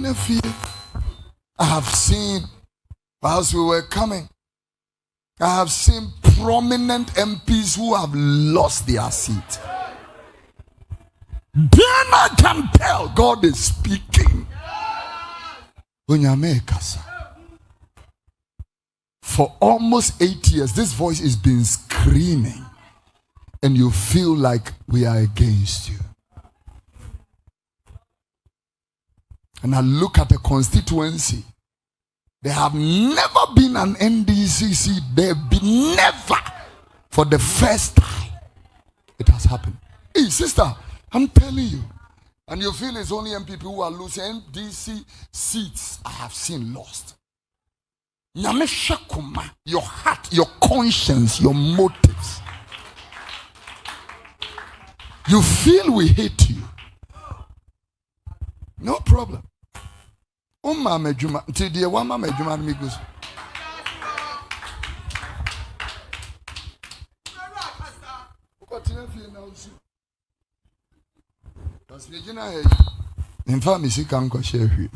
I have seen, whilst we were coming, I have seen prominent MPs who have lost their seat. Then I can tell God is speaking. For almost 8 years, this voice has been screaming, and you feel like we are against you. And I look at the constituency. There have never been an NDC seat. There have been never. For the first time, it has happened. Hey, sister, I'm telling you. And you feel it's only NPP who are losing. NDC seats I have seen lost. Your heart, your conscience, your motives. You feel we hate you. No problem. Till the one mama juma amigos. In fact, she can't go share with you.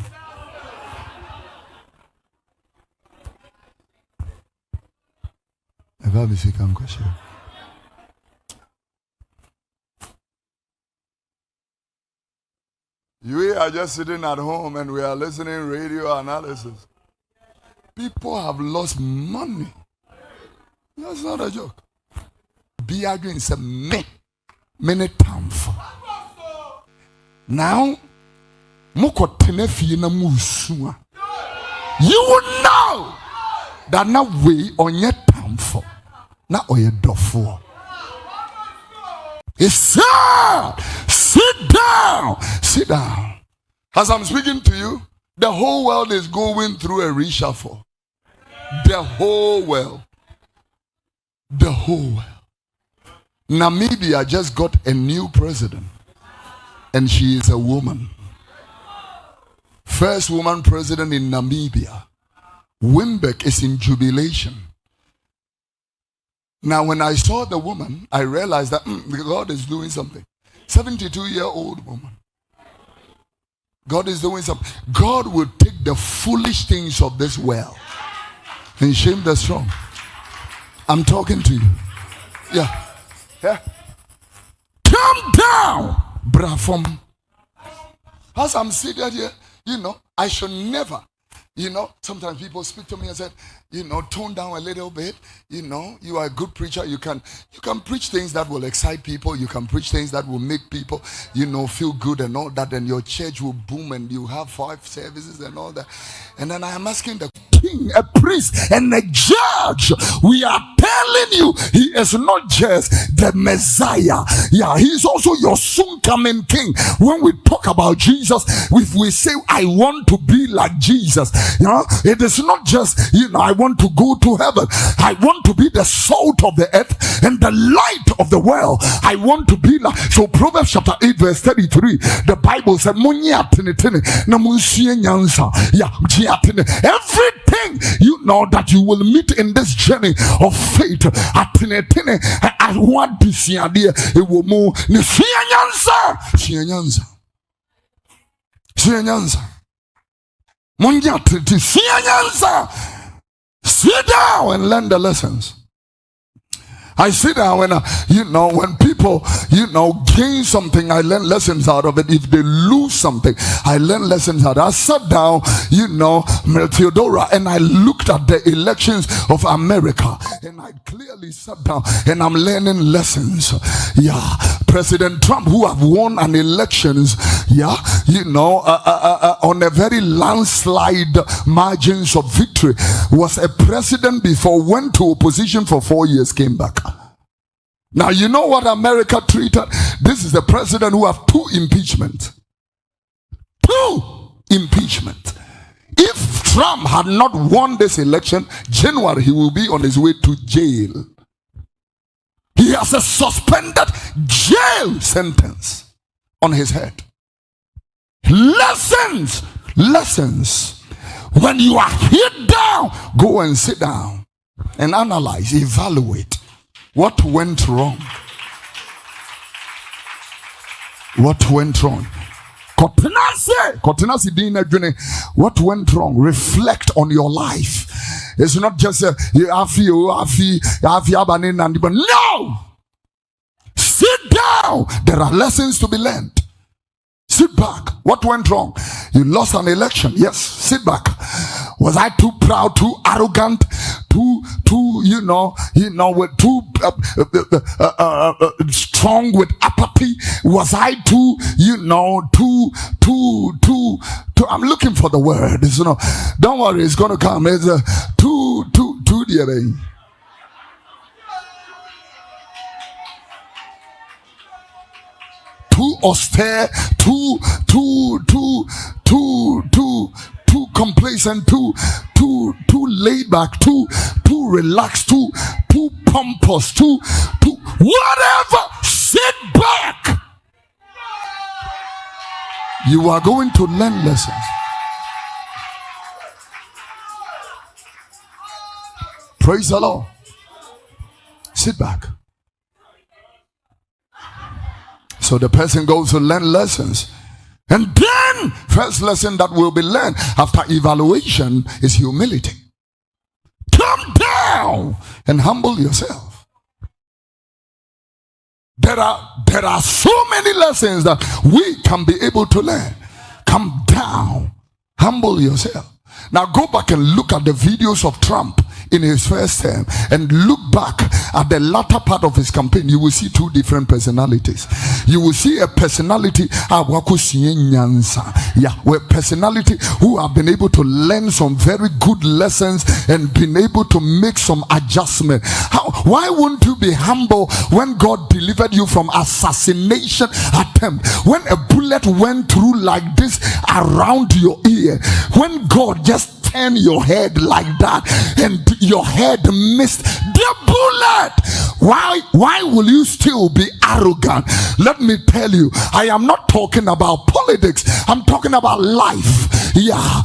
We are just sitting at home and we are listening radio analysis. People have lost money. That's not a joke. Be arguing is a many time for. Now, you will know that now we on your time for. Now on your door for. It's sad. Sit down. Sit down. As I'm speaking to you, the whole world is going through a reshuffle. The whole world. The whole world. Namibia just got a new president. And she is a woman. First woman president in Namibia. Wimbeck is in jubilation. Now when I saw the woman, I realized that God is doing something. 72-year-old woman. God is doing something. God will take the foolish things of this world and shame the strong. I'm talking to you. Yeah. Come down, brafom. As I'm sitting here, I should never. Sometimes people speak to me and say, tone down a little bit. You are a good preacher. You can preach things that will excite people. You can preach things that will make people, feel good and all that. And your church will boom and you have 5 services and all that. And then I am asking the king, a priest, and a judge. We are telling you, he is not just the Messiah. Yeah, he is also your soon coming king. When we talk about Jesus, if we say, I want to be like Jesus, it is not just, I want to go to heaven. I want to be the salt of the earth and the light of the world. I want to be like, so Proverbs chapter 8 verse 33, the Bible said, everything that you will meet in this journey of faith, I want to see it will move. Sit down and learn the lessons. I sit down when when people gain something, I learn lessons out of it. If they lose something, I learn lessons out of it. I sat down, Theodora, and I looked at the elections of America, and I clearly sat down and I'm learning lessons. Yeah, President Trump, who have won an elections, on a very landslide margins of victory, was a president before, went to opposition for 4 years, came back. Now you know what America treated? This is the president who have 2 impeachments. 2 impeachment. If Trump had not won this election, January he will be on his way to jail. He has a suspended jail sentence on his head. Lessons. When you are hit down, go and sit down and analyze, evaluate what went wrong. What went wrong? What went wrong? Reflect on your life. It's not just no. Sit down. There are lessons to be learned. Sit back. What went wrong? You lost an election. Yes, sit back. Was I too proud, too arrogant, too with too strong with apathy? Was I too I'm looking for the word. Don't worry, it's gonna come. It's too dear. Too austere, too complacent, too laid back, too relaxed, too pompous, too whatever. Sit back. You are going to learn lessons. Praise the Lord. Sit back. So the person goes to learn lessons. And then, first lesson that will be learned after evaluation is humility. Come down and humble yourself. There are so many lessons that we can be able to learn. Come down, humble yourself. Now go back and look at the videos of Trump in his first term and look back at the latter part of his campaign. You will see two different personalities. You will see a personality where personality who have been able to learn some very good lessons and been able to make some adjustment. Why wouldn't you be humble when God delivered you from assassination attempt, when a bullet went through like this around your ear, when God just turned your head like that and your head missed the bullet? Why will you still be arrogant? Let me tell you, I am not talking about politics. I'm talking about life. Yeah,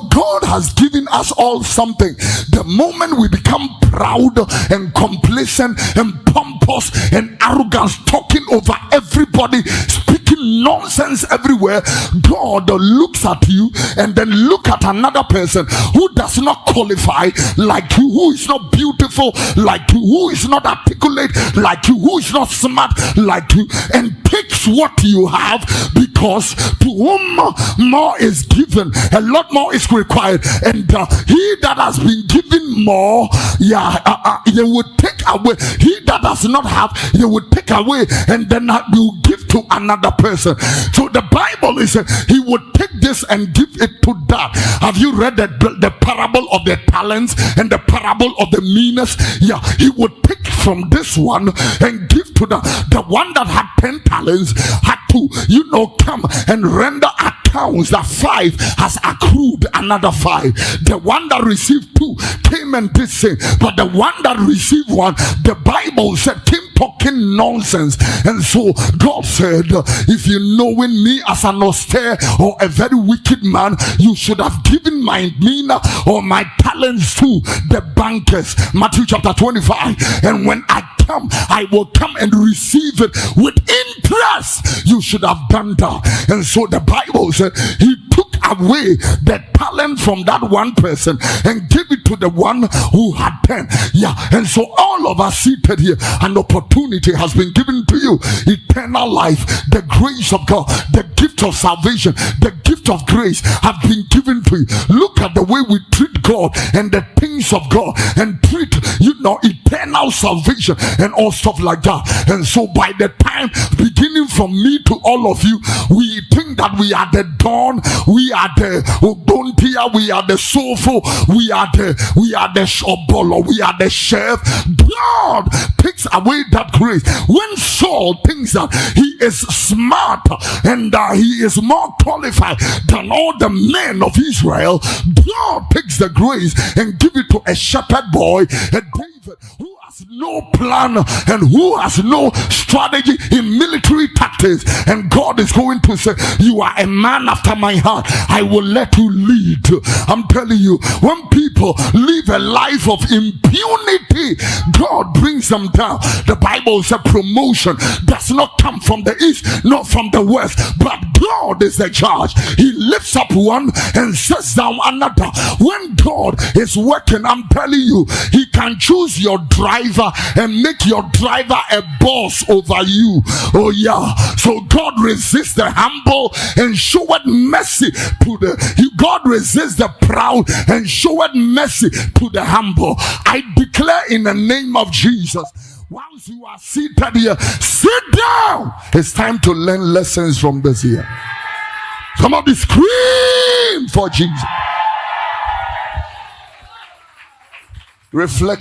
God has given us all something. The moment we become proud and complacent and pompous and arrogant, talking over everybody, speaking nonsense everywhere, God looks at you and then look at another person who does not qualify like you, who is not beautiful like you, who is not articulate like you, who is not smart like you, and takes what you have, because to whom more is given, a lot more is required, and he that has been given more, they will take away. He that does not have, they will take away, and then will give to another person. So the Bible is he would take this and give it to that. Have you read the parable of the talents and the parable of the minas? Yeah, he would take from this one and give to the one that had 10 talents, had to come and render accounts that 5 has accrued another 5. The one that received 2 came and did same, but the one that received 1, the Bible said, came talking nonsense. And so God said, if you knowing me as an austere or a very wicked man, you should have given my mina or my talents to the bankers. Matthew chapter 25. And when I come, I will come and receive it with interest. You should have done that. And so the Bible said he took away the talent from that one person and gave it to the one who had 10. Yeah, and so all of us seated here, an opportunity has been given to you. Eternal life, the grace of God, the gift of salvation, the gift of grace have been given to you. Look at the way we treat God and the things of God, and treat eternal salvation and all stuff like that. And so by the time, beginning from me to all of you, we think that we are the dawn, we are the Odontia, we are the Sofo, we are the Shobolo, we are the chef. God takes away that grace. When Saul thinks that he is smart and he is more qualified than all the men of Israel, God takes the grace and give it to a shepherd boy, a David, who has no plan and who has no strategy in military tactics. And God is going to say, you are a man after my heart, I will let you lead. I'm telling you, when people live a life of impunity, God brings them down. The Bible says promotion does not come from the east, not from the west, but God is the judge. He lifts up one and sets down another. When God is working, I'm telling you, he can choose your driver and make your driver a boss over you. Oh yeah. So God resists the humble and showeth mercy to the God resists the proud and showeth mercy to the humble. I declare in the name of Jesus, once you are seated here, sit down. It's time to learn lessons from this year. Somebody scream for Jesus. Reflect.